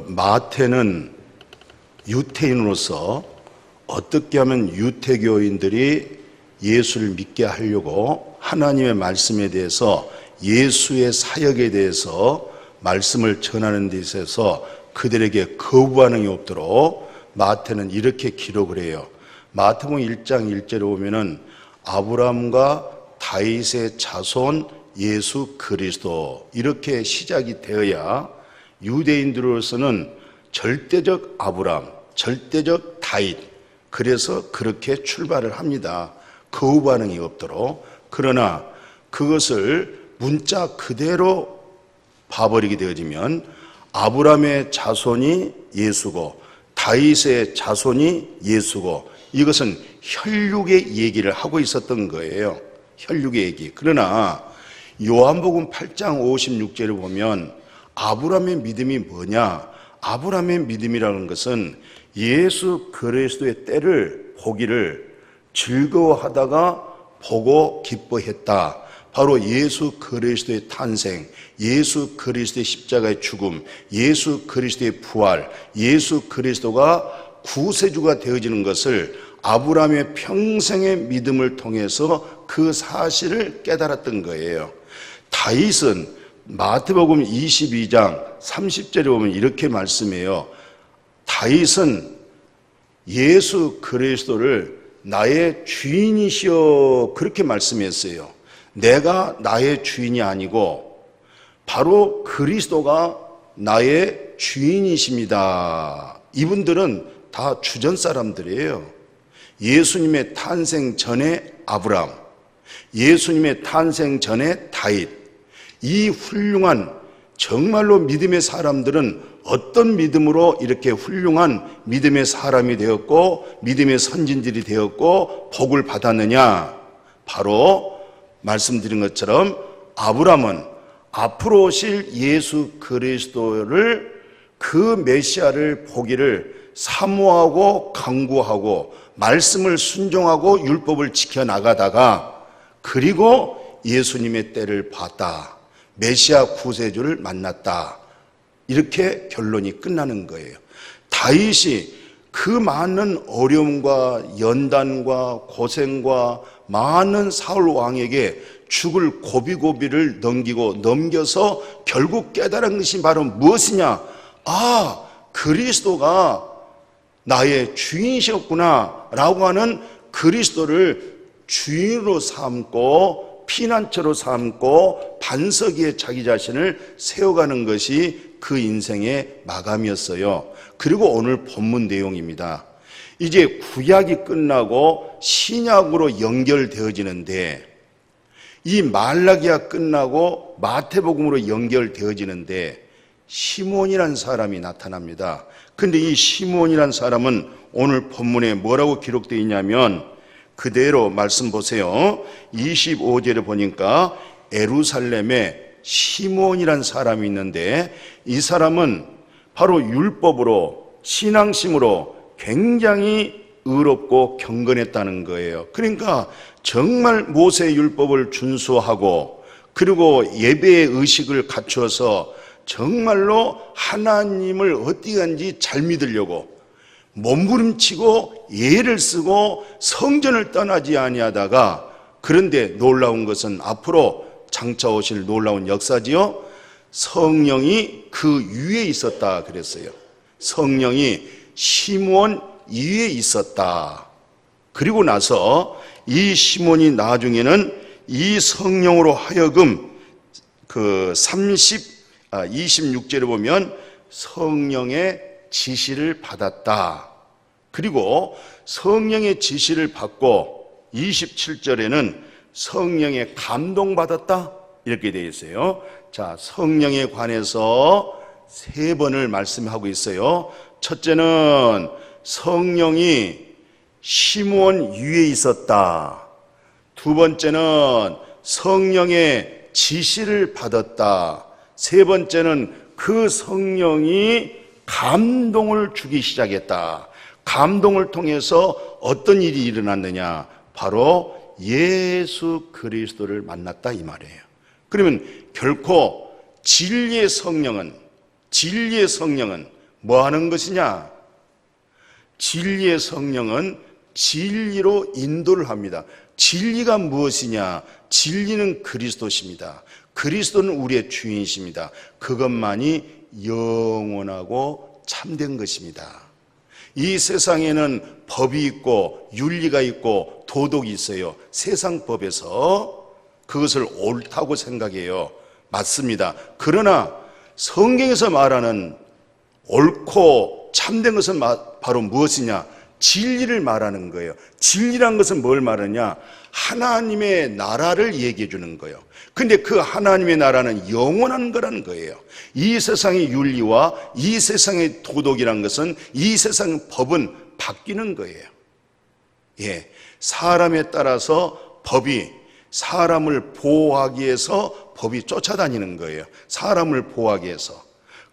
마태는 유태인으로서 어떻게 하면 유태교인들이 예수를 믿게 하려고 하나님의 말씀에 대해서, 예수의 사역에 대해서 말씀을 전하는 데 있어서 그들에게 거부 반응이 없도록 마태는 이렇게 기록을 해요. 마태복음 1장 1절에 보면은 아브라함과 다윗의 자손 예수 그리스도, 이렇게 시작이 되어야 유대인들로서는 절대적 아브라함, 절대적 다윗, 그래서 그렇게 출발을 합니다. 거부 반응이 없도록. 그러나 그것을 문자 그대로 봐버리게 되어지면 아브라함의 자손이 예수고 다윗의 자손이 예수고, 이것은 혈육의 얘기를 하고 있었던 거예요. 혈육의 얘기. 그러나 요한복음 8장 56절을 보면 아브라함의 믿음이 뭐냐? 아브라함의 믿음이라는 것은 예수 그리스도의 때를 보기를 즐거워하다가 보고 기뻐했다. 바로 예수 그리스도의 탄생, 예수 그리스도의 십자가의 죽음, 예수 그리스도의 부활, 예수 그리스도가 구세주가 되어지는 것을 아브라함의 평생의 믿음을 통해서 그 사실을 깨달았던 거예요. 다윗은 마태복음 22장 30절에 보면 이렇게 말씀해요. 다윗은 예수 그리스도를 나의 주인이시여, 그렇게 말씀했어요. 내가 나의 주인이 아니고 바로 그리스도가 나의 주인이십니다. 이분들은 다 주전 사람들이에요. 예수님의 탄생 전에 아브라함, 예수님의 탄생 전에 다윗, 이 훌륭한 정말로 믿음의 사람들은 어떤 믿음으로 이렇게 훌륭한 믿음의 사람이 되었고 믿음의 선진들이 되었고 복을 받았느냐? 바로 말씀드린 것처럼 아브라함은 앞으로 오실 예수 그리스도를, 그 메시아를 보기를 사모하고 간구하고 말씀을 순종하고 율법을 지켜나가다가 그리고 예수님의 때를 봤다. 메시아 구세주를 만났다. 이렇게 결론이 끝나는 거예요. 다윗이 그 많은 어려움과 연단과 고생과 많은 사울 왕에게 죽을 고비고비를 넘겨서 결국 깨달은 것이 바로 무엇이냐? 아, 그리스도가 나의 주인이셨구나 라고 하는 그리스도를 주인으로 삼고 피난처로 삼고 반석 위에 자기 자신을 세워가는 것이 그 인생의 마감이었어요. 그리고 오늘 본문 내용입니다. 이제 구약이 끝나고 신약으로 연결되어지는데, 이 말라기가 끝나고 마태복음으로 연결되어지는데 시몬이라는 사람이 나타납니다. 근데 이 시몬이라는 사람은 오늘 본문에 뭐라고 기록되어 있냐면, 그대로 말씀 보세요. 25절에 보니까 예루살렘에 시몬이라는 사람이 있는데, 이 사람은 바로 율법으로, 신앙심으로 굉장히 의롭고 경건했다는 거예요. 그러니까 정말 모세의 율법을 준수하고 그리고 예배의 의식을 갖추어서 정말로 하나님을 어떻게 하는지 잘 믿으려고 몸부림치고 예를 쓰고 성전을 떠나지 아니하다가, 그런데 놀라운 것은 앞으로 장차 오실 놀라운 역사지요. 성령이 그 위에 있었다 그랬어요. 성령이 시몬 위에 있었다. 그리고 나서 이 시몬이 나중에는 이 성령으로 하여금 26절에 보면 성령의 지시를 받았다. 그리고 성령의 지시를 받고 27절에는 성령의 감동받았다. 이렇게 되어 있어요. 자, 성령에 관해서 3번을 말씀하고 있어요. 첫째는 성령이 시몬 위에 있었다. 두 번째는 성령의 지시를 받았다. 세 번째는 그 성령이 감동을 주기 시작했다. 감동을 통해서 어떤 일이 일어났느냐? 바로 예수 그리스도를 만났다 이 말이에요. 그러면 결코 진리의 성령은 진리의 성령은 뭐 하는 것이냐? 진리의 성령은 진리로 인도를 합니다. 진리가 무엇이냐? 진리는 그리스도십니다. 그리스도는 우리의 주인이십니다. 그것만이 영원하고 참된 것입니다. 이 세상에는 법이 있고 윤리가 있고 도덕이 있어요. 세상 법에서 그것을 옳다고 생각해요. 맞습니다. 그러나 성경에서 말하는 옳고 참된 것은 바로 무엇이냐? 진리를 말하는 거예요. 진리란 것은 뭘 말하냐? 하나님의 나라를 얘기해 주는 거예요. 근데 그 하나님의 나라는 영원한 거라는 거예요. 이 세상의 윤리와 이 세상의 도덕이란 것은, 이 세상 법은 바뀌는 거예요. 사람에 따라서 법이, 사람을 보호하기 위해서 법이 쫓아다니는 거예요. 사람을 보호하기 위해서.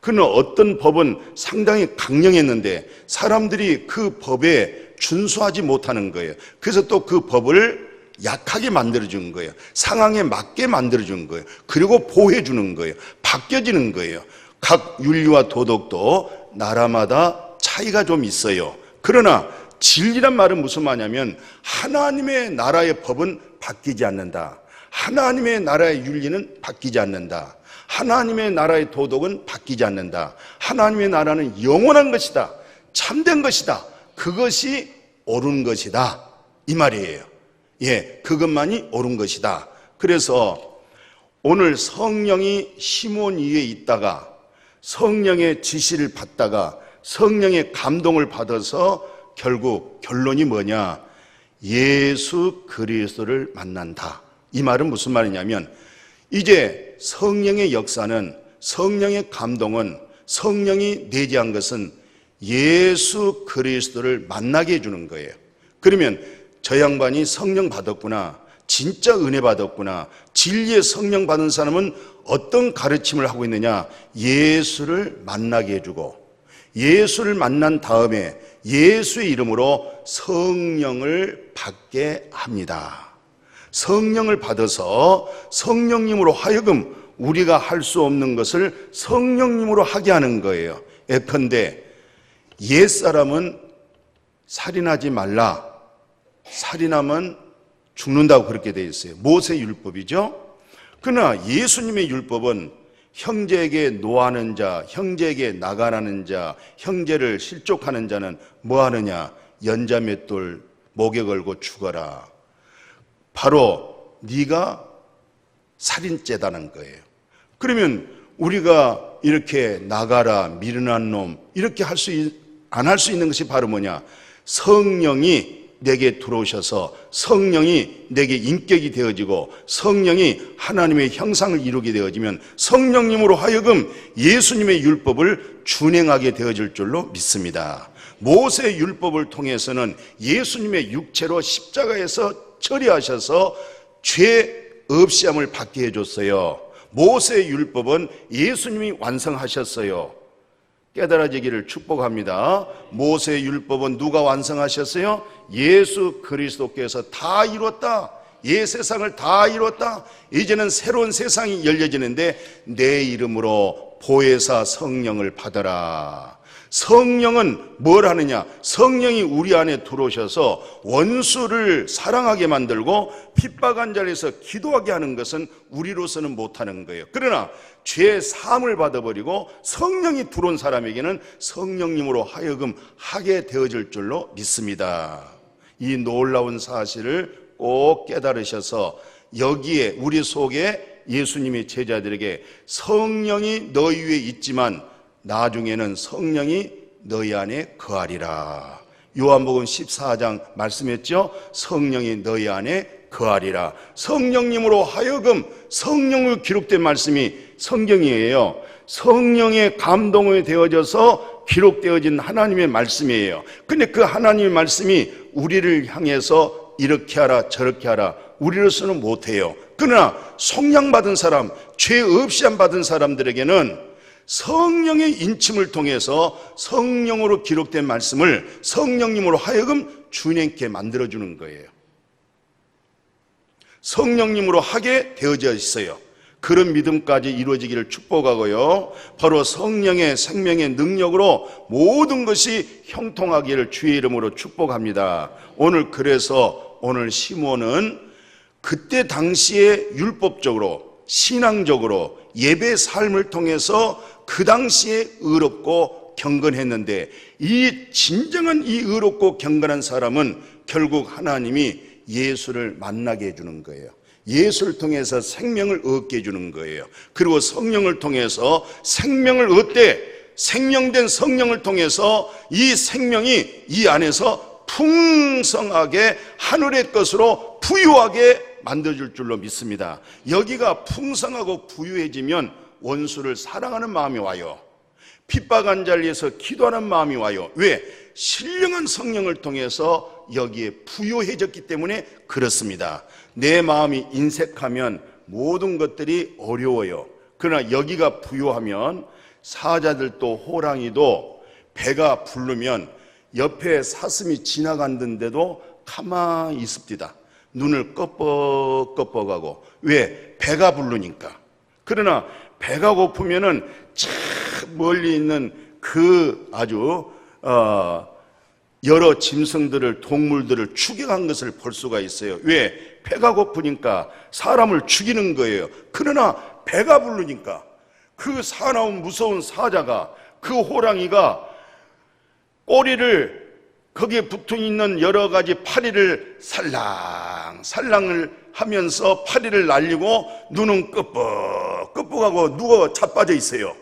그러나 어떤 법은 상당히 강령했는데 사람들이 그 법에 준수하지 못하는 거예요. 그래서 또 그 법을 약하게 만들어주는 거예요. 상황에 맞게 만들어주는 거예요. 그리고 보호해주는 거예요. 바뀌어지는 거예요. 각 윤리와 도덕도 나라마다 차이가 좀 있어요. 그러나 진리란 말은 무슨 말이냐면 하나님의 나라의 법은 바뀌지 않는다. 하나님의 나라의 윤리는 바뀌지 않는다. 하나님의 나라의 도덕은 바뀌지 않는다. 하나님의 나라는 영원한 것이다. 참된 것이다. 그것이 옳은 것이다. 이 말이에요. 그것만이 옳은 것이다. 그래서 오늘 성령이 시몬 위에 있다가 성령의 지시를 받다가 성령의 감동을 받아서 결국 결론이 뭐냐? 예수 그리스도를 만난다. 이 말은 무슨 말이냐면 이제 성령의 역사는, 성령의 감동은, 성령이 내재한 것은 예수 그리스도를 만나게 해주는 거예요. 그러면 저 양반이 성령 받았구나, 진짜 은혜 받았구나, 진리의 성령 받은 사람은 어떤 가르침을 하고 있느냐? 예수를 만나게 해주고, 예수를 만난 다음에 예수의 이름으로 성령을 받게 합니다. 성령을 받아서 성령님으로 하여금 우리가 할 수 없는 것을 성령님으로 하게 하는 거예요. 예컨대 옛사람은 살인하지 말라, 살인하면 죽는다고 그렇게 되어 있어요. 모세 율법이죠. 그러나 예수님의 율법은 형제에게 노하는 자, 형제에게 나가라는 자, 형제를 실족하는 자는 뭐 하느냐? 연자맷돌 목에 걸고 죽어라. 바로 네가 살인죄다는 거예요. 그러면 우리가 이렇게 나가라, 미련한 놈, 이렇게 안 할 수 있는 것이 바로 뭐냐? 성령이 내게 들어오셔서 성령이 내게 인격이 되어지고 성령이 하나님의 형상을 이루게 되어지면 성령님으로 하여금 예수님의 율법을 준행하게 되어질 줄로 믿습니다. 모세 율법을 통해서는 예수님의 육체로 십자가에서 처리하셔서 죄 없이함을 받게 해줬어요. 모세 율법은 예수님이 완성하셨어요. 깨달아지기를 축복합니다. 모세 율법은 누가 완성하셨어요? 예수 그리스도께서 다 이뤘다. 옛 세상을 다 이뤘다. 이제는 새로운 세상이 열려지는데 내 이름으로 보혜사 성령을 받아라. 성령은 뭘 하느냐? 성령이 우리 안에 들어오셔서 원수를 사랑하게 만들고 핍박한 자리에서 기도하게 하는 것은 우리로서는 못하는 거예요. 그러나 죄 사함을 받아버리고 성령이 들어온 사람에게는 성령님으로 하여금 하게 되어질 줄로 믿습니다. 이 놀라운 사실을 꼭 깨달으셔서 여기에 우리 속에 예수님이 제자들에게 성령이 너희 위에 있지만 나중에는 성령이 너희 안에 거하리라. 요한복음 14장 말씀했죠. 성령이 너희 안에 거하리라. 성령님으로 하여금, 성령으로 기록된 말씀이 성경이에요. 성령의 감동에 되어져서 기록되어진 하나님의 말씀이에요. 근데 그 하나님의 말씀이 우리를 향해서 이렇게 하라 저렇게 하라 우리로서는 못해요. 그러나 속량받은 사람, 죄 없이 안 받은 사람들에게는 성령의 인침을 통해서 성령으로 기록된 말씀을 성령님으로 하여금 준행케 만들어주는 거예요. 성령님으로 하게 되어져 있어요. 그런 믿음까지 이루어지기를 축복하고요, 바로 성령의 생명의 능력으로 모든 것이 형통하기를 주의 이름으로 축복합니다. 오늘 그래서 오늘 시몬은 그때 당시에 율법적으로 신앙적으로 예배 삶을 통해서 그 당시에 의롭고 경건했는데, 이 진정한 이 의롭고 경건한 사람은 결국 하나님이 예수를 만나게 해주는 거예요. 예수를 통해서 생명을 얻게 해주는 거예요. 그리고 성령을 통해서 생명을 얻되, 생명된 성령을 통해서 이 생명이 이 안에서 풍성하게 하늘의 것으로 부유하게 만들어줄 줄로 믿습니다. 여기가 풍성하고 부유해지면 원수를 사랑하는 마음이 와요. 핍박한 자리에서 기도하는 마음이 와요. 왜? 신령한 성령을 통해서 여기에 부유해졌기 때문에 그렇습니다. 내 마음이 인색하면 모든 것들이 어려워요. 그러나 여기가 부유하면 사자들도 호랑이도 배가 부르면 옆에 사슴이 지나간다는데도 가만히 있습니다. 눈을 껌뻑껌뻑하고. 왜? 배가 부르니까. 그러나 배가 고프면은 저 멀리 있는 그 아주 여러 짐승들을, 동물들을 추격한 것을 볼 수가 있어요. 왜? 배가 고프니까 사람을 죽이는 거예요. 그러나 배가 부르니까 그 사나운 무서운 사자가, 그 호랑이가 꼬리를, 거기에 붙어있는 여러 가지 파리를 살랑살랑을 하면서 파리를 날리고 눈은 끄뻑끄뻑하고 누워 자빠져 있어요.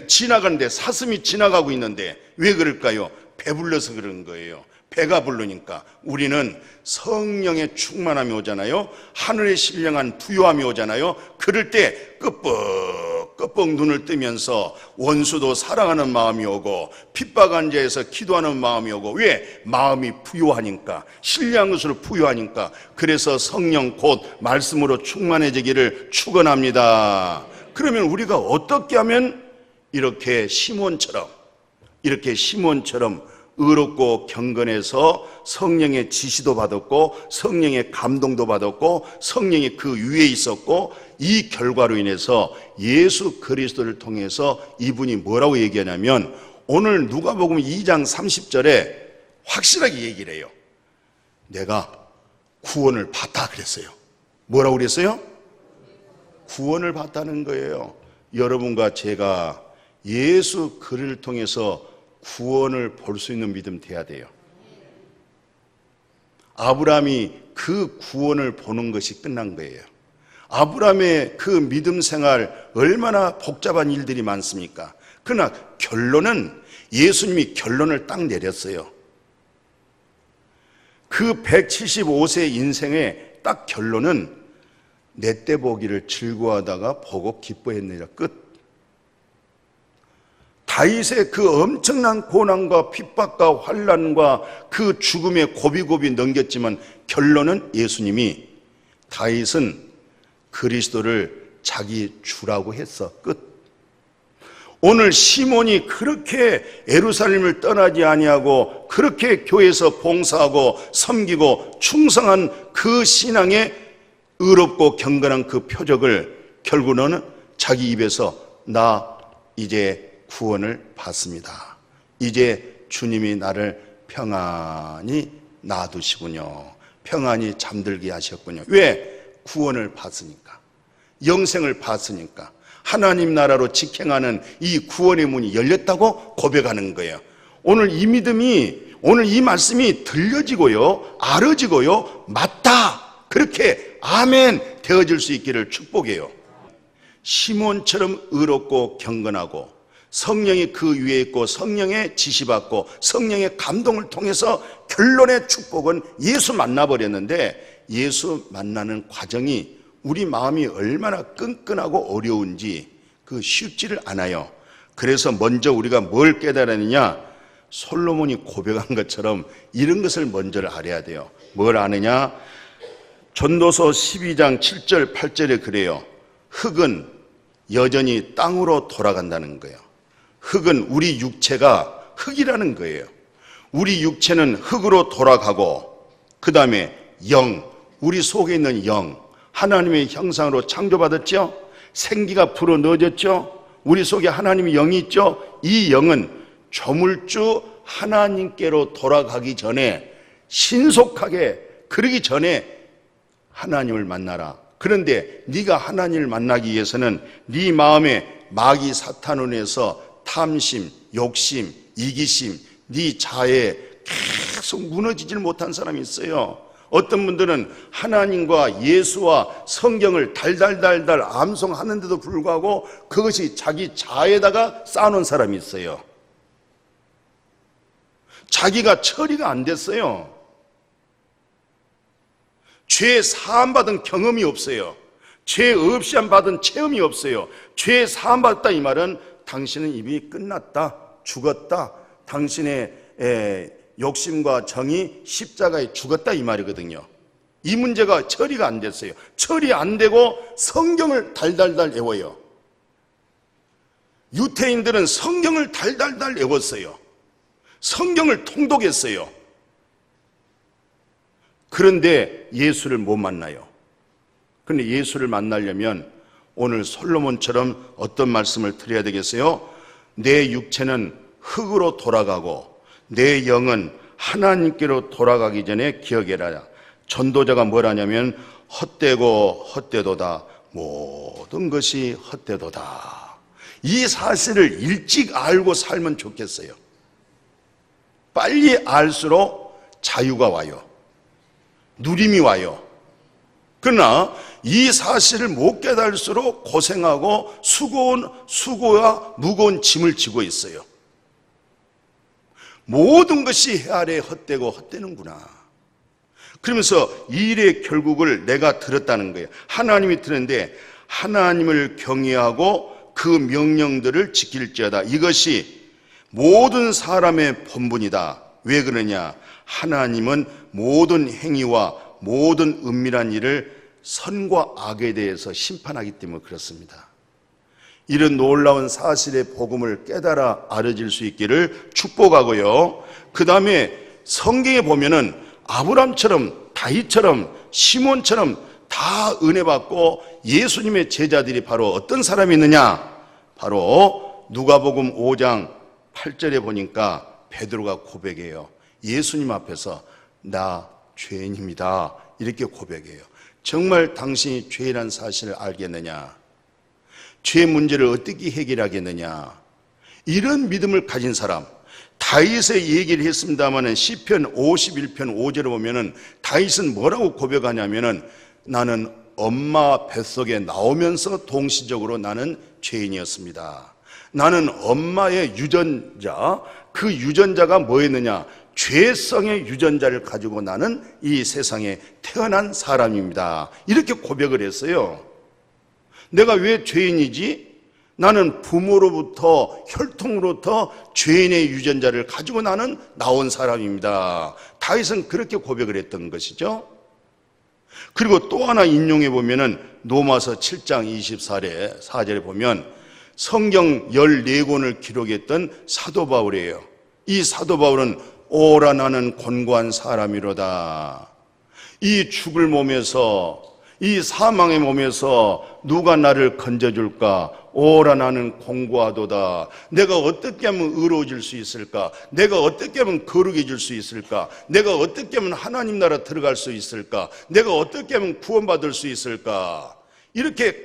지나가는데, 사슴이 지나가고 있는데 왜 그럴까요? 배불러서 그런 거예요. 배가 부르니까. 우리는 성령의 충만함이 오잖아요. 하늘의 신령한 부유함이 오잖아요. 그럴 때 끄뻑끄뻑 눈을 뜨면서 원수도 사랑하는 마음이 오고, 핍박한 자에서 기도하는 마음이 오고. 왜? 마음이 부유하니까, 신령한 것으로 부유하니까. 그래서 성령 곧 말씀으로 충만해지기를 축원합니다. 그러면 우리가 어떻게 하면 이렇게 시몬처럼 의롭고 경건해서 성령의 지시도 받았고, 성령의 감동도 받았고, 성령이 그 위에 있었고, 이 결과로 인해서 예수 그리스도를 통해서 이분이 뭐라고 얘기하냐면, 오늘 누가복음 2장 30절에 확실하게 얘기를 해요. 내가 구원을 받다 그랬어요. 뭐라고 그랬어요? 구원을 받다는 거예요. 여러분과 제가 예수 그리스도를 통해서 구원을 볼 수 있는 믿음 돼야 돼요. 아브라함이 그 구원을 보는 것이 끝난 거예요. 아브라함의 그 믿음 생활 얼마나 복잡한 일들이 많습니까? 그러나 결론은 예수님이 결론을 딱 내렸어요. 그 175세 인생의 딱 결론은 내 때 보기를 즐거워하다가 보고 기뻐했느니라. 끝. 다윗의 그 엄청난 고난과 핍박과 환난과 그 죽음의 고비고비 넘겼지만 결론은 예수님이, 다윗은 그리스도를 자기 주라고 했어. 끝. 오늘 시몬이 그렇게 예루살렘을 떠나지 아니하고 그렇게 교회에서 봉사하고 섬기고 충성한 그 신앙의 의롭고 경건한 그 표적을 결국은 자기 입에서 나 이제 구원을 받습니다. 이제 주님이 나를 평안히 놔두시군요. 평안히 잠들게 하셨군요. 왜? 구원을 받으니까. 영생을 받으니까. 하나님 나라로 직행하는 이 구원의 문이 열렸다고 고백하는 거예요. 오늘 이 믿음이, 오늘 이 말씀이 들려지고요, 알아지고요, 맞다, 그렇게 아멘 되어질 수 있기를 축복해요. 시몬처럼 의롭고 경건하고 성령이 그 위에 있고 성령의 지시받고 성령의 감동을 통해서 결론의 축복은 예수 만나버렸는데, 예수 만나는 과정이 우리 마음이 얼마나 끈끈하고 어려운지 그 쉽지를 않아요. 그래서 먼저 우리가 뭘 깨달았느냐? 솔로몬이 고백한 것처럼 이런 것을 먼저 알아야 돼요. 뭘 아느냐? 전도서 12장 7절 8절에 그래요. 흙은 여전히 땅으로 돌아간다는 거예요. 흙은 우리 육체가 흙이라는 거예요. 우리 육체는 흙으로 돌아가고, 그 다음에 영, 우리 속에 있는 영, 하나님의 형상으로 창조받았죠? 생기가 불어 넣어졌죠. 우리 속에 하나님의 영이 있죠. 이 영은 조물주 하나님께로 돌아가기 전에 신속하게, 그러기 전에 하나님을 만나라. 그런데 네가 하나님을 만나기 위해서는 네 마음에 마귀 사탄원에서 탐심, 욕심, 이기심, 네 자에 계속 무너지질 못한 사람이 있어요. 어떤 분들은 하나님과 예수와 성경을 달달달달 암송하는데도 불구하고 그것이 자기 자에다가 쌓아놓은 사람이 있어요. 자기가 처리가 안 됐어요. 죄 사함 받은 경험이 없어요. 죄 없이 안 받은 체험이 없어요. 죄 사함 받았다 이 말은 당신은 이미 끝났다, 죽었다, 당신의 욕심과 정이 십자가에 죽었다 이 말이거든요. 이 문제가 처리가 안 됐어요. 처리 안 되고 성경을 달달달 외워요. 유태인들은 성경을 달달달 외웠어요. 성경을 통독했어요. 그런데 예수를 못 만나요. 그런데 예수를 만나려면 오늘 솔로몬처럼 어떤 말씀을 드려야 되겠어요? 내 육체는 흙으로 돌아가고 내 영은 하나님께로 돌아가기 전에 기억해라. 전도자가 뭘 하냐면 헛되고 헛되도다, 모든 것이 헛되도다. 이 사실을 일찍 알고 살면 좋겠어요. 빨리 알수록 자유가 와요. 누림이 와요. 그러나 이 사실을 못 깨달을수록 고생하고 수고와 무거운 짐을 지고 있어요. 모든 것이 해 아래 헛되고 헛되는구나. 그러면서 이 일의 결국을 내가 들었다는 거예요. 하나님이 들었는데 하나님을 경외하고 그 명령들을 지킬지어다. 이것이 모든 사람의 본분이다. 왜 그러냐? 하나님은 모든 행위와 모든 은밀한 일을 선과 악에 대해서 심판하기 때문에 그렇습니다. 이런 놀라운 사실의 복음을 깨달아 알아질 수 있기를 축복하고요. 그 다음에 성경에 보면은 아브람처럼, 다윗처럼, 시몬처럼 다 은혜 받고 예수님의 제자들이 바로 어떤 사람이 있느냐? 바로 누가복음 5장 8절에 보니까 베드로가 고백해요. 예수님 앞에서 나 죄인입니다. 이렇게 고백해요. 정말 당신이 죄라는 사실을 알겠느냐? 죄 문제를 어떻게 해결하겠느냐? 이런 믿음을 가진 사람, 다윗의 얘기를 했습니다마는 시편 51편 5절에 보면은 다윗은 뭐라고 고백하냐면은 나는 엄마 뱃속에 나오면서 동시적으로 나는 죄인이었습니다. 나는 엄마의 유전자, 그 유전자가 뭐였느냐? 죄성의 유전자를 가지고 나는 이 세상에 태어난 사람입니다. 이렇게 고백을 했어요. 내가 왜 죄인이지? 나는 부모로부터 혈통으로부터 죄인의 유전자를 가지고 나는 나온 사람입니다. 다윗은 그렇게 고백을 했던 것이죠. 그리고 또 하나 인용해 보면은 로마서 7장 24절에 보면 성경 14권을 기록했던 사도 바울이에요. 이 사도 바울은 오라 나는 곤고한 사람이로다. 이 죽을 몸에서, 이 사망의 몸에서 누가 나를 건져줄까? 오라 나는 공고하도다. 내가 어떻게 하면 의로워질 수 있을까? 내가 어떻게 하면 거룩해질 수 있을까? 내가 어떻게 하면 하나님 나라 들어갈 수 있을까? 내가 어떻게 하면 구원받을 수 있을까? 이렇게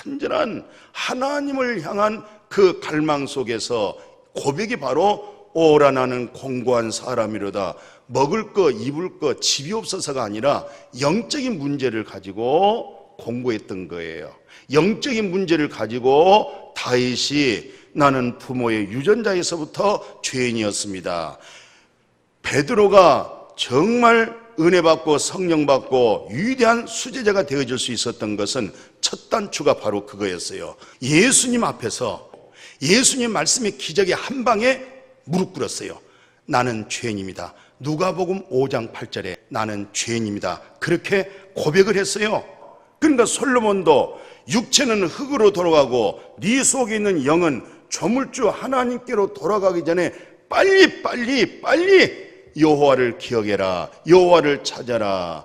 간절한 하나님을 향한 그 갈망 속에서 고백이 바로 오라 나는 공고한 사람이로다. 먹을 거 입을 거 집이 없어서가 아니라 영적인 문제를 가지고 공부했던 거예요. 영적인 문제를 가지고 다윗이 나는 부모의 유전자에서부터 죄인이었습니다. 베드로가 정말 은혜 받고 성령 받고 위대한 수제자가 되어질 수 있었던 것은 첫 단추가 바로 그거였어요. 예수님 앞에서 예수님 말씀의 기적의 한 방에 무릎 꿇었어요. 나는 죄인입니다. 누가복음 5장 8절에 나는 죄인입니다. 그렇게 고백을 했어요. 그러니까 솔로몬도 육체는 흙으로 돌아가고 네 속에 있는 영은 조물주 하나님께로 돌아가기 전에 빨리 여호와를 기억해라. 여호와를 찾아라.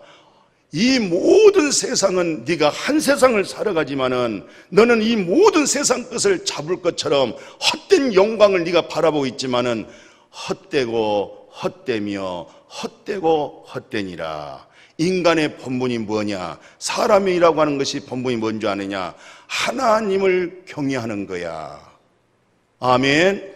이 모든 세상은 네가 한 세상을 살아가지만은 너는 이 모든 세상 것을 잡을 것처럼 헛된 영광을 네가 바라보고 있지만은 헛되고 헛되며 헛되고 헛되니라. 인간의 본분이 뭐냐? 사람이라고 하는 것이 본분이 뭔지 아느냐? 하나님을 경외하는 거야. 아멘.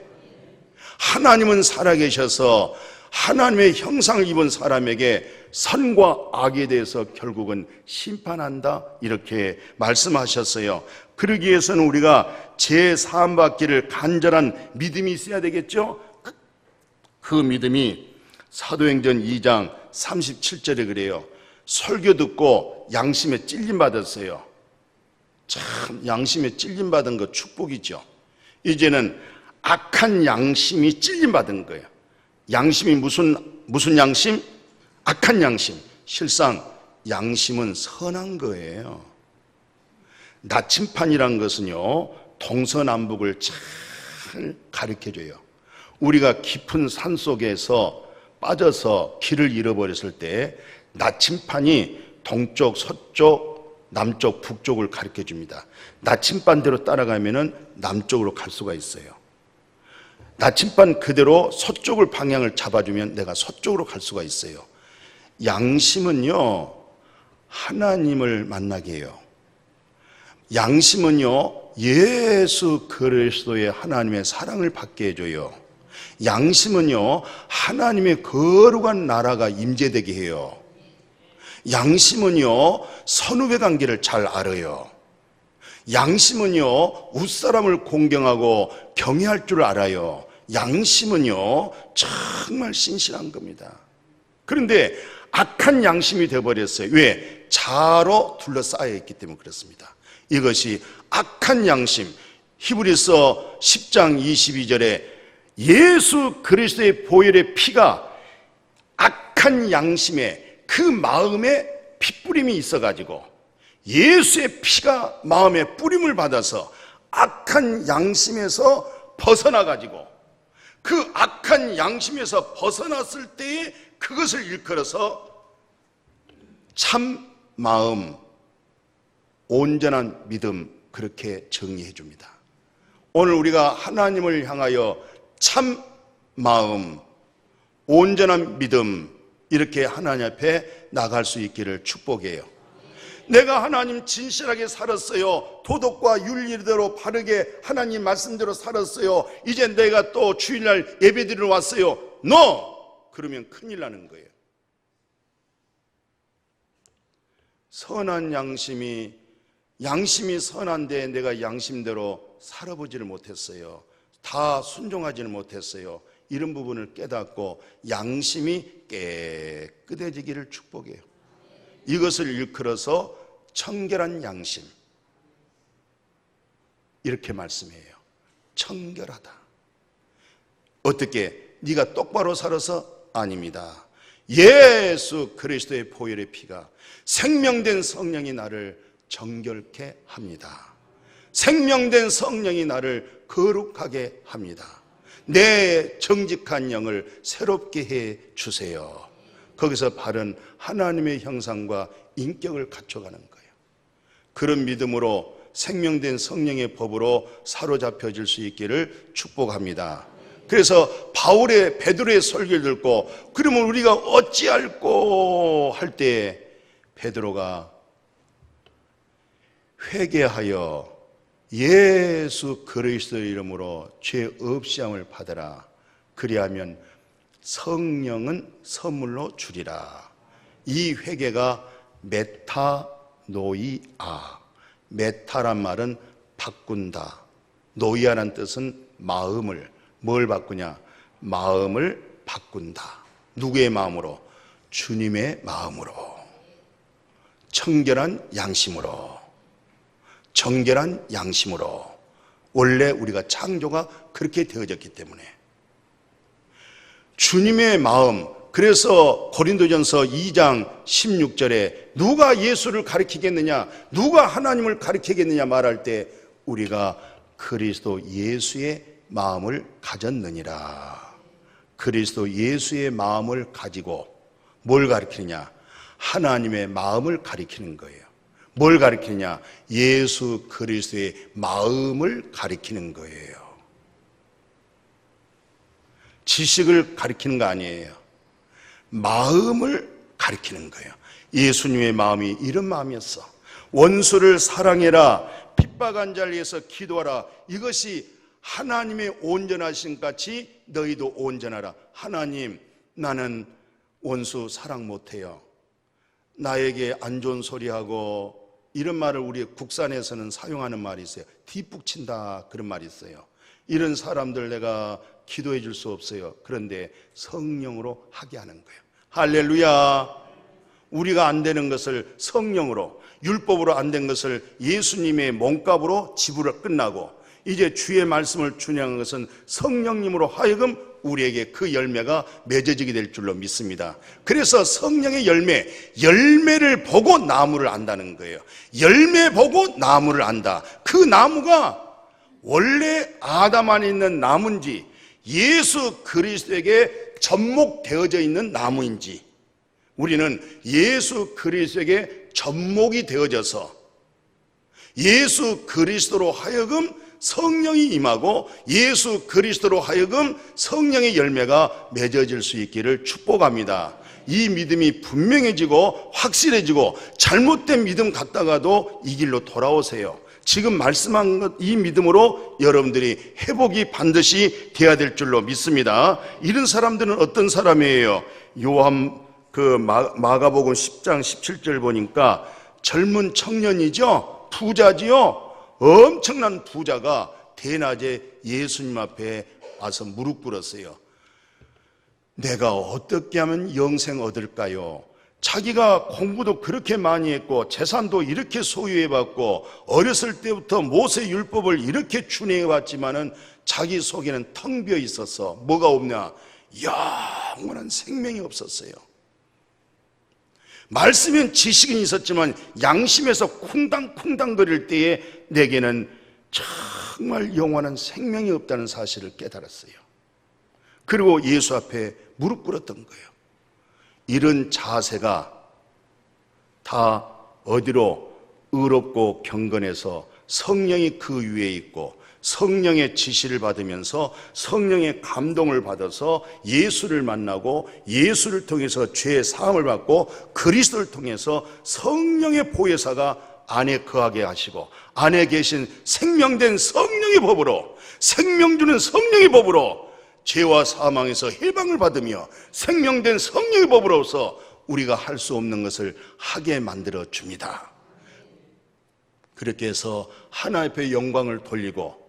하나님은 살아계셔서 하나님의 형상을 입은 사람에게 선과 악에 대해서 결국은 심판한다, 이렇게 말씀하셨어요. 그러기 위해서는 우리가 제3받기를 간절한 믿음이 있어야 되겠죠. 그 믿음이 사도행전 2장 37절에 그래요. 설교 듣고 양심에 찔림 받았어요. 참, 양심에 찔림 받은 거 축복이죠. 이제는 악한 양심이 찔림 받은 거예요. 양심이 무슨 양심? 악한 양심. 실상 양심은 선한 거예요. 나침판이란 것은요, 동서남북을 잘 가르쳐줘요. 우리가 깊은 산 속에서 빠져서 길을 잃어버렸을 때 나침판이 동쪽, 서쪽, 남쪽, 북쪽을 가르쳐줍니다. 나침반대로 따라가면은 남쪽으로 갈 수가 있어요. 나침반 그대로 서쪽을 방향을 잡아주면 내가 서쪽으로 갈 수가 있어요. 양심은요, 하나님을 만나게 해요. 양심은요, 예수 그리스도의 하나님의 사랑을 받게 해줘요. 양심은요, 하나님의 거룩한 나라가 임재되게 해요. 양심은요, 선후배 관계를 잘 알아요. 양심은요, 웃사람을 공경하고 경외할 줄 알아요. 양심은요, 정말 신실한 겁니다. 그런데 악한 양심이 되어버렸어요. 왜? 자로 둘러싸여 있기 때문에 그렇습니다. 이것이 악한 양심. 히브리서 10장 22절에 예수 그리스도의 보혈의 피가 악한 양심에, 그 마음에 핏뿌림이 있어가지고 예수의 피가 마음에 뿌림을 받아서 악한 양심에서 벗어나가지고 그 악한 양심에서 벗어났을 때에 그것을 일컬어서 참 마음, 온전한 믿음, 그렇게 정의해 줍니다. 오늘 우리가 하나님을 향하여 참 마음, 온전한 믿음, 이렇게 하나님 앞에 나갈 수 있기를 축복해요. 내가 하나님 진실하게 살았어요. 도덕과 윤리대로 바르게 하나님 말씀대로 살았어요. 이제 내가 또 주일날 예배드리러 왔어요. No! 그러면 큰일 나는 거예요. 선한 양심이 선한데 내가 양심대로 살아보지를 못했어요. 다 순종하지는 못했어요. 이런 부분을 깨닫고 양심이 깨끗해지기를 축복해요. 이것을 일컬어서 청결한 양심, 이렇게 말씀해요. 청결하다. 어떻게? 네가 똑바로 살아서? 아닙니다. 예수 그리스도의 보혈의 피가, 생명된 성령이 나를 정결케 합니다. 생명된 성령이 나를 거룩하게 합니다. 내 정직한 영을 새롭게 해 주세요. 거기서 바른 하나님의 형상과 인격을 갖춰가는 거예요. 그런 믿음으로 생명된 성령의 법으로 사로잡혀질 수 있기를 축복합니다. 그래서 바울의, 베드로의 설교를 듣고 그러면 우리가 어찌할꼬 할 때 베드로가 회개하여 예수 그리스도의 이름으로 죄 없이 함을 받으라. 그리하면 성령은 선물로 주리라. 이 회개가 메타노이아. 메타란 말은 바꾼다. 노이아란 뜻은 마음을, 뭘 바꾸냐? 마음을 바꾼다. 누구의 마음으로? 주님의 마음으로. 청결한 양심으로. 정결한 양심으로. 원래 우리가 창조가 그렇게 되어졌기 때문에. 주님의 마음. 그래서 고린도전서 2장 16절에 누가 예수를 가리키겠느냐, 누가 하나님을 가리키겠느냐 말할 때 우리가 그리스도 예수의 마음을 가졌느니라. 그리스도 예수의 마음을 가지고 뭘 가리키느냐? 하나님의 마음을 가리키는 거예요. 뭘 가리키느냐? 예수 그리스도의 마음을 가리키는 거예요. 지식을 가리키는 거 아니에요. 마음을 가리키는 거예요. 예수님의 마음이 이런 마음이었어. 원수를 사랑해라, 핍박한 자를 위해서 기도하라. 이것이 하나님의 온전하신 같이 너희도 온전하라. 하나님, 나는 원수 사랑 못해요. 나에게 안 좋은 소리하고, 이런 말을 우리 국산에서는 사용하는 말이 있어요. 뒷북친다, 그런 말이 있어요. 이런 사람들 내가 기도해 줄 수 없어요. 그런데 성령으로 하게 하는 거예요. 할렐루야. 우리가 안 되는 것을 성령으로, 율법으로 안 된 것을 예수님의 몸값으로 지불을 끝나고, 이제 주의 말씀을 준행한 것은 성령님으로 하여금 우리에게 그 열매가 맺어지게 될 줄로 믿습니다. 그래서 성령의 열매를 보고 나무를 안다는 거예요. 열매 보고 나무를 안다. 그 나무가 원래 아담 안에 있는 나무인지 예수 그리스도에게 접목되어져 있는 나무인지, 우리는 예수 그리스도에게 접목이 되어져서 예수 그리스도로 하여금 성령이 임하고 예수 그리스도로 하여금 성령의 열매가 맺어질 수 있기를 축복합니다. 이 믿음이 분명해지고 확실해지고, 잘못된 믿음 갔다가도 이 길로 돌아오세요. 지금 말씀한 것, 이 믿음으로 여러분들이 회복이 반드시 돼야 될 줄로 믿습니다. 이런 사람들은 어떤 사람이에요? 요한 마가복음 10장 17절 보니까 젊은 청년이죠, 부자지요. 엄청난 부자가 대낮에 예수님 앞에 와서 무릎 꿇었어요. 내가 어떻게 하면 영생 얻을까요? 자기가 공부도 그렇게 많이 했고 재산도 이렇게 소유해봤고 어렸을 때부터 모세 율법을 이렇게 준행해왔지만은 자기 속에는 텅 비어 있었어. 뭐가 없냐? 영원한 생명이 없었어요. 말씀은 지식은 있었지만 양심에서 쿵당쿵당 거릴 때에 내게는 정말 영원한 생명이 없다는 사실을 깨달았어요. 그리고 예수 앞에 무릎 꿇었던 거예요. 이런 자세가 다 어디로? 의롭고 경건해서 성령이 그 위에 있고 성령의 지시를 받으면서 성령의 감동을 받아서 예수를 만나고 예수를 통해서 죄의 사함을 받고 그리스도를 통해서 성령의 보혜사가 안에 거하게 하시고, 안에 계신 생명된 성령의 법으로, 생명 주는 성령의 법으로 죄와 사망에서 해방을 받으며 생명된 성령의 법으로서 우리가 할 수 없는 것을 하게 만들어 줍니다. 그렇게 해서 하나님 앞에 영광을 돌리고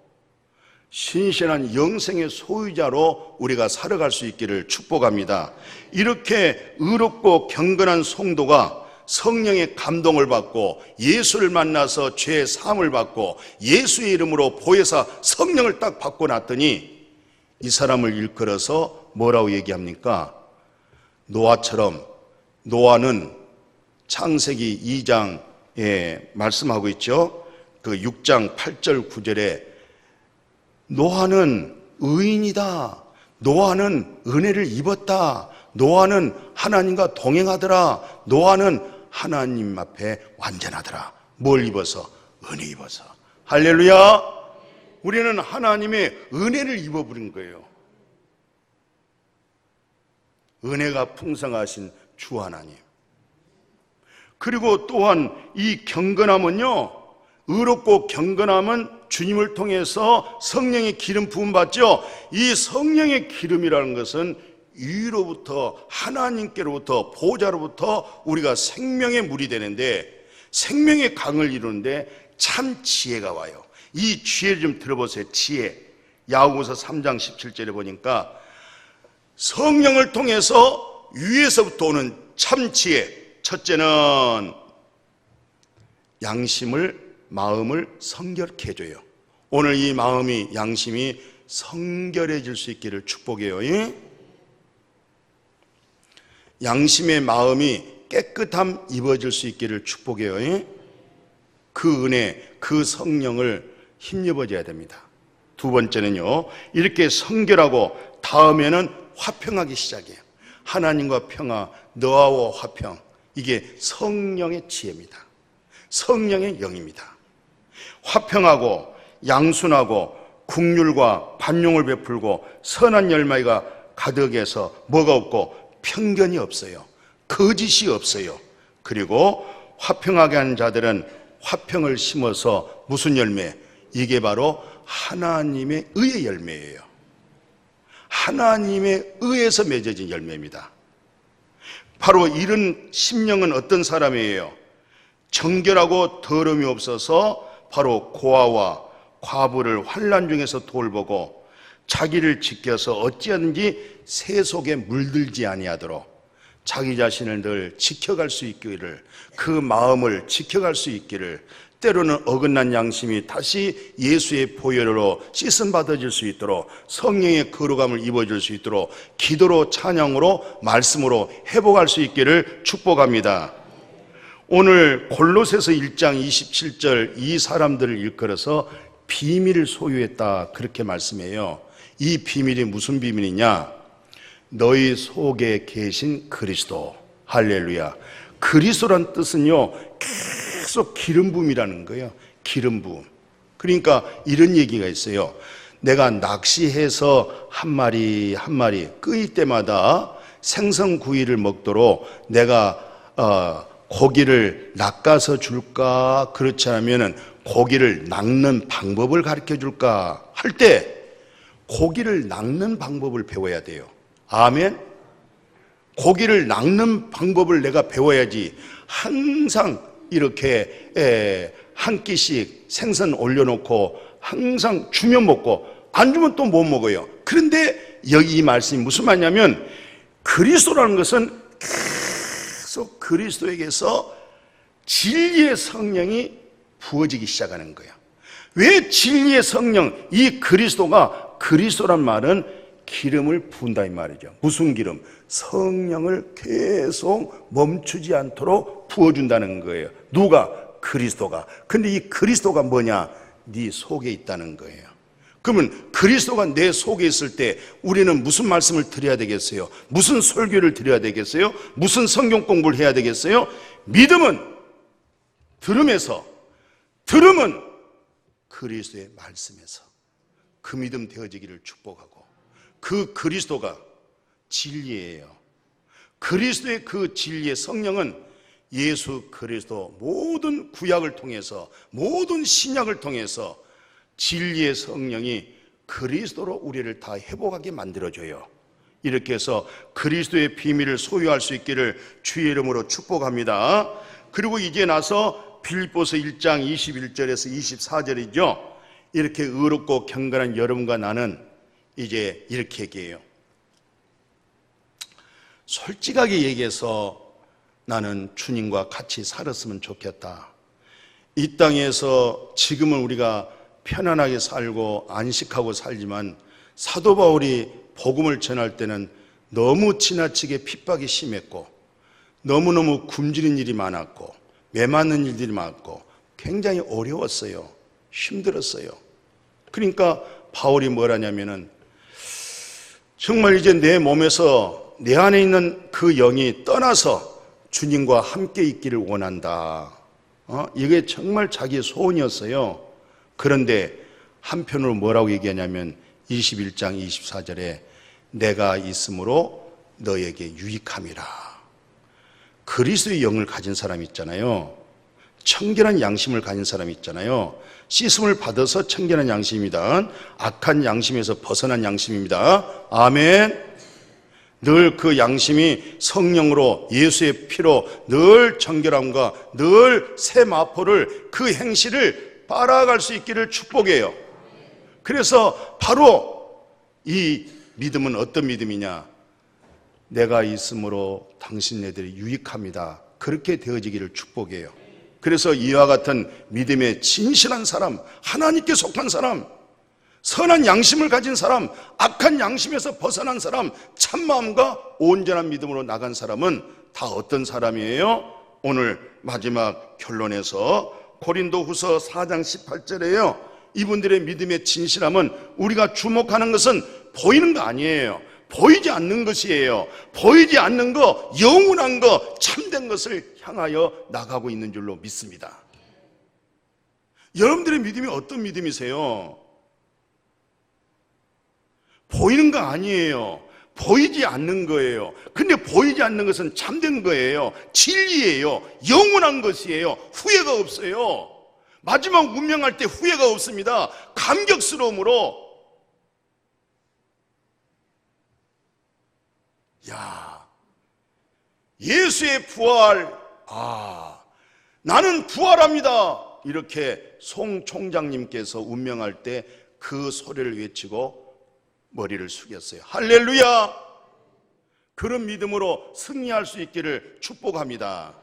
신실한 영생의 소유자로 우리가 살아갈 수 있기를 축복합니다. 이렇게 의롭고 경건한 성도가 성령의 감동을 받고 예수를 만나서 죄의 사함을 받고 예수의 이름으로 보혜사 성령을 딱 받고 났더니 이 사람을 일컬어서 뭐라고 얘기합니까? 노아처럼, 노아는 창세기 2장에 말씀하고 있죠. 그 6장 8절 9절에 노아는 의인이다, 노아는 은혜를 입었다, 노아는 하나님과 동행하더라, 노아는 하나님 앞에 완전하더라. 뭘 입어서? 은혜 입어서. 할렐루야. 우리는 하나님의 은혜를 입어버린 거예요. 은혜가 풍성하신 주 하나님. 그리고 또한 이 경건함은요, 의롭고 경건함은 주님을 통해서 성령의 기름 부음 받죠. 이 성령의 기름이라는 것은 위로부터, 하나님께로부터, 보좌로부터 우리가 생명의 물이 되는데, 생명의 강을 이루는데 참 지혜가 와요. 이 지혜를 좀 들어보세요. 지혜. 야고보서 3장 17절에 보니까 성령을 통해서 위에서부터 오는 참 지혜. 첫째는 양심을, 마음을 성결케 해줘요. 오늘 이 마음이, 양심이 성결해질 수 있기를 축복해요. 양심의 마음이 깨끗함 입어질 수 있기를 축복해요. 그 은혜, 그 성령을 힘입어줘야 됩니다. 두 번째는요, 이렇게 성결하고 다음에는 화평하기 시작해요. 하나님과 평화, 너와 화평. 이게 성령의 지혜입니다. 성령의 영입니다. 화평하고 양순하고 긍휼과 반용을 베풀고 선한 열매가 가득해서 뭐가 없고 편견이 없어요. 거짓이 없어요. 그리고 화평하게 하는 자들은 화평을 심어서 무슨 열매? 이게 바로 하나님의 의의 열매예요. 하나님의 의에서 맺어진 열매입니다. 바로 이런 심령은 어떤 사람이에요? 정결하고 더러움이 없어서 바로 고아와 과부를 환난 중에서 돌보고 자기를 지켜서 어찌하든지 새 속에 물들지 아니하도록 자기 자신을 늘 지켜갈 수 있기를, 그 마음을 지켜갈 수 있기를, 때로는 어긋난 양심이 다시 예수의 보혈로 씻음 받아질 수 있도록, 성령의 거룩함을 입어줄 수 있도록 기도로, 찬양으로, 말씀으로 회복할 수 있기를 축복합니다. 오늘 골로새서 1장 27절 이 사람들을 일컬어서 비밀을 소유했다 그렇게 말씀해요. 이 비밀이 무슨 비밀이냐? 너희 속에 계신 그리스도. 할렐루야. 그리스도란 뜻은요, 계속 기름 부음이라는 거예요. 기름 부음. 그러니까 이런 얘기가 있어요. 내가 낚시해서 한 마리 한 마리 끄일 때마다 생선구이를 먹도록 내가 고기를 낚아서 줄까? 그렇지 않으면 고기를 낚는 방법을 가르쳐 줄까? 할 때 고기를 낚는 방법을 배워야 돼요. 아멘. 고기를 낚는 방법을 내가 배워야지 항상 이렇게 한 끼씩 생선 올려놓고 항상 주면 먹고 안 주면 또 못 먹어요. 그런데 여기 이 말씀이 무슨 말이냐면 그리스도라는 것은 계속 그리스도에게서 진리의 성령이 부어지기 시작하는 거예요. 왜 진리의 성령, 이 그리스도란 말은 기름을 부은다 이 말이죠. 무슨 기름? 성령을 계속 멈추지 않도록 부어준다는 거예요. 누가? 그리스도가. 근데 이 그리스도가 뭐냐? 네 속에 있다는 거예요. 그러면 그리스도가 내 속에 있을 때 우리는 무슨 말씀을 드려야 되겠어요? 무슨 설교를 드려야 되겠어요? 무슨 성경 공부를 해야 되겠어요? 믿음은 들음에서, 들음은 그리스도의 말씀에서 그 믿음 되어지기를 축복하고, 그 그리스도가 진리예요. 그리스도의 그 진리의 성령은 예수 그리스도 모든 구약을 통해서, 모든 신약을 통해서 진리의 성령이 그리스도로 우리를 다 회복하게 만들어줘요. 이렇게 해서 그리스도의 비밀을 소유할 수 있기를 주의 이름으로 축복합니다. 그리고 이제 나서 빌립보서 1장 21절에서 24절이죠. 이렇게 의롭고 경건한 여러분과 나는 이제 이렇게 얘기해요. 솔직하게 얘기해서 나는 주님과 같이 살았으면 좋겠다. 이 땅에서 지금은 우리가 편안하게 살고 안식하고 살지만 사도 바울이 복음을 전할 때는 너무 지나치게 핍박이 심했고 너무너무 굶주린 일이 많았고 매맞는 일들이 많았고 굉장히 어려웠어요. 힘들었어요. 그러니까 바울이 뭘 하냐면은 정말 이제 내 몸에서 내 안에 있는 그 영이 떠나서 주님과 함께 있기를 원한다. 이게 정말 자기의 소원이었어요. 그런데 한편으로 뭐라고 얘기하냐면 21장 24절에 내가 있으므로 너에게 유익함이라. 그리스도의 영을 가진 사람 있잖아요. 청결한 양심을 가진 사람 있잖아요. 씻음을 받아서 청결한 양심입니다. 악한 양심에서 벗어난 양심입니다. 아멘. 늘 그 양심이 성령으로 예수의 피로 늘 정결함과 늘 새 마포를 그 행실을 따라갈 수 있기를 축복해요. 그래서 바로 이 믿음은 어떤 믿음이냐? 내가 있으므로 당신네들이 유익합니다. 그렇게 되어지기를 축복해요. 그래서 이와 같은 믿음의 진실한 사람, 하나님께 속한 사람, 선한 양심을 가진 사람, 악한 양심에서 벗어난 사람, 참마음과 온전한 믿음으로 나간 사람은 다 어떤 사람이에요? 오늘 마지막 결론에서 고린도후서 4장 18절에요. 이분들의 믿음의 진실함은 우리가 주목하는 것은 보이는 거 아니에요. 보이지 않는 것이에요. 보이지 않는 거, 영원한 거, 참된 것을 향하여 나가고 있는 줄로 믿습니다. 여러분들의 믿음이 어떤 믿음이세요? 보이는 거 아니에요. 보이지 않는 거예요. 근데 보이지 않는 것은 참된 거예요. 진리예요. 영원한 것이에요. 후회가 없어요. 마지막 운명할 때 후회가 없습니다. 감격스러움으로. 예수의 부활, 나는 부활합니다. 이렇게 송 총장님께서 운명할 때 그 소리를 외치고 머리를 숙였어요. 할렐루야! 그런 믿음으로 승리할 수 있기를 축복합니다.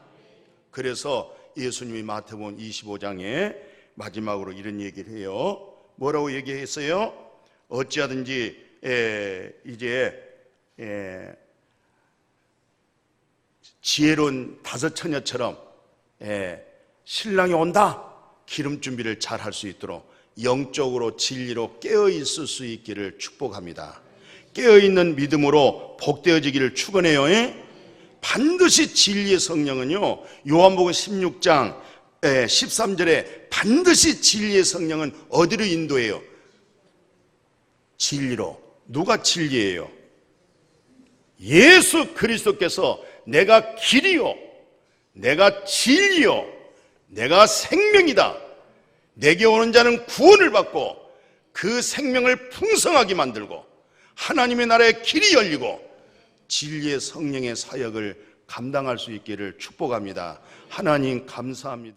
그래서 예수님이 마태복음 25장에 마지막으로 이런 얘기를 해요. 뭐라고 얘기했어요? 어찌하든지 이제 지혜로운 다섯 처녀처럼 신랑이 온다, 기름 준비를 잘 할 수 있도록 영적으로 진리로 깨어있을 수 있기를 축복합니다. 깨어있는 믿음으로 복되어지기를 축원해요. 반드시 진리의 성령은요, 요한복음 16장 13절에 반드시 진리의 성령은 어디로 인도해요? 진리로. 누가 진리예요? 예수 그리스도께서 내가 길이요, 내가 진리요, 내가 생명이다. 내게 오는 자는 구원을 받고 그 생명을 풍성하게 만들고 하나님의 나라의 길이 열리고 진리의 성령의 사역을 감당할 수 있기를 축복합니다. 하나님 감사합니다.